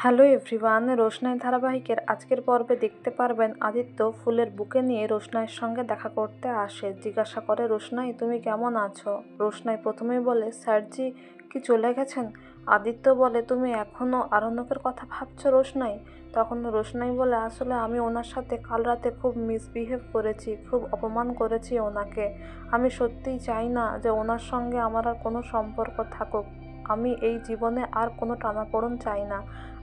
Hello everyone, রোশনাই ধারাবাহিকের আজকের পর্বে দেখতে পারবেন আদিত্য ফুলের বুকে নিয়ে রোশনাইয়ের সঙ্গে দেখা করতে আসে। জিজ্ঞাসা করে, রোশনাই তুমি কেমন আছো? রোশনাই প্রথমেই বলে, স্যারজি কি চলে গেছেন? আদিত্য বলে, তুমি এখনও আরণ্যকের কথা ভাবছো রোশনাই? তখন রোশনাই বলে, আসলে আমি ওনার সাথে কাল রাতে খুব মিসবিহেভ করেছি, খুব অপমান করেছি ওনাকে। আমি সত্যিই চাই না যে ওনার সঙ্গে আমার আর কোনো সম্পর্ক থাকুক। আমি এই জীবনে আর কোনো টানাপোড়েন চাই না।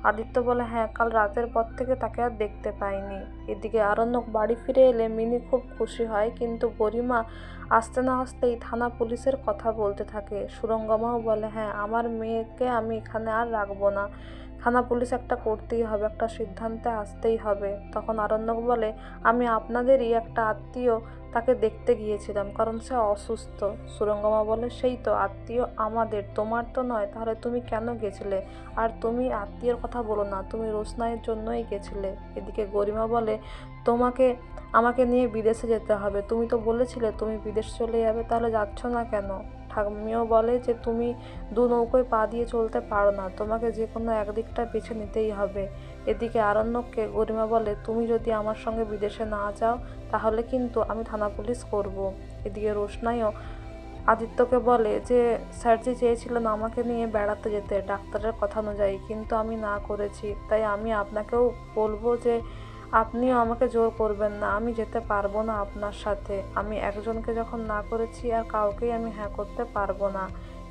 আদিত্য বলে, হ্যাঁ, কাল রাতের পর থেকে তাকে আর দেখতে পাইনি। এদিকে আরণ্যক বাড়ি ফিরে এলে মিনি খুব খুশি হয়, কিন্তু গরিমা আসতে না আসতেই থানা পুলিশের কথা বলতে থাকে। সুরঙ্গমাও বলে, হ্যাঁ, আমার মেয়েকে আমি এখানে আর রাখবো না। থানা পুলিশ একটা করতেই হবে, একটা সিদ্ধান্তে আসতেই হবে। তখন আরণ্যক বলে, আমি আপনাদেরই একটা আত্মীয় তাকে দেখতে গিয়েছিলাম, কারণ সে অসুস্থ। সুরঙ্গমা বলে, সেই তো আত্মীয় আমাদের, তোমার তো নয়, তাহলে তুমি কেন গেছিলে? আর তুমি আত্মীয়ের কথা বলো না, তুমি রোশনাইয়ের জন্যই গেছিলে। এদিকে গরিমা বলে, আমাকে নিয়ে বিদেশে যেতে হবে, তুমি তো বলেছিলে তুমি বিদেশ চলে যাবে, তাহলে যাচ্ছ না কেন? ঠাকুমিও বলে যে তুমি দু নৌকোয় পা দিয়ে চলতে পারো না, তোমাকে যে কোনো একদিকটা বেছে নিতেই হবে। এদিকে আরণ্যককে গরিমা বলে, তুমি যদি আমার সঙ্গে বিদেশে না যাও তাহলে কিন্তু আমি থানা পুলিশ করব। এদিকে রোশনাইও আদিত্যকে বলে যে স্যারজি চেয়েছিলেন আমাকে নিয়ে বেড়াতে যেতে ডাক্তারের কথা অনুযায়ী, কিন্তু আমি না করেছি। তাই আমি আপনাকেও বলবো যে আপনিও আমাকে জোর করবেন না, আমি যেতে পারবো না আপনার সাথে। আমি একজনকে যখন না করেছি আর কাউকেই আমি হ্যাঁ করতে পারবো না।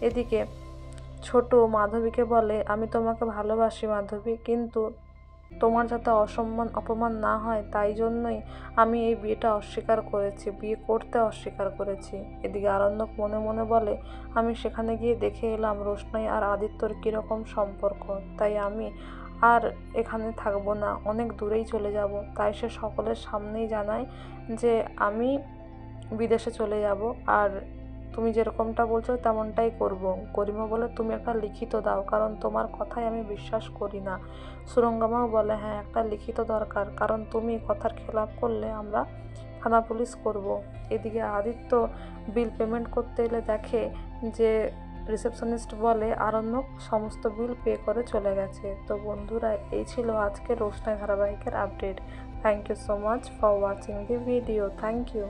এদিকে ছোট মাধবীকে বলে, আমি তোমাকে ভালোবাসি মাধবী, কিন্তু তোমার যাতে অসম্মান অপমান না হয় তাই জন্যই আমি এই বিয়েটা অস্বীকার করেছি, বিয়ে করতে অস্বীকার করেছি। এদিকে আরণ্যক মনে মনে বলে, আমি সেখানে গিয়ে দেখে এলাম রোশনাই আর আদিত্যর কীরকম সম্পর্ক, তাই আমি আর এখানে থাকবো না, অনেক দূরেই চলে যাব। তাই সে সকলের সামনেই জানায় যে আমি বিদেশে চলে যাব, আর তুমি যেরকমটা বলছো তেমনটাই করব। গরিমা বলে, তুমি একটা লিখিত দাও, কারণ তোমার কথাই আমি বিশ্বাস করি না। সুরঙ্গমাও বলে, হ্যাঁ, একটা লিখিত দরকার, কারণ তুমি কথার খেলাপ করলে আমরা থানা পুলিশ করব। এদিকে আদিত্য বিল পেমেন্ট করতে এলে দেখে যে রিসেপশনিস্ট বলে আরণ্যক সমস্ত বিল পে করে চলে গেছে। তো বন্ধুরা, এই ছিল আজকে রোশনাই ধারাবাহিকের update. Thank you so much for watching the video. Thank you.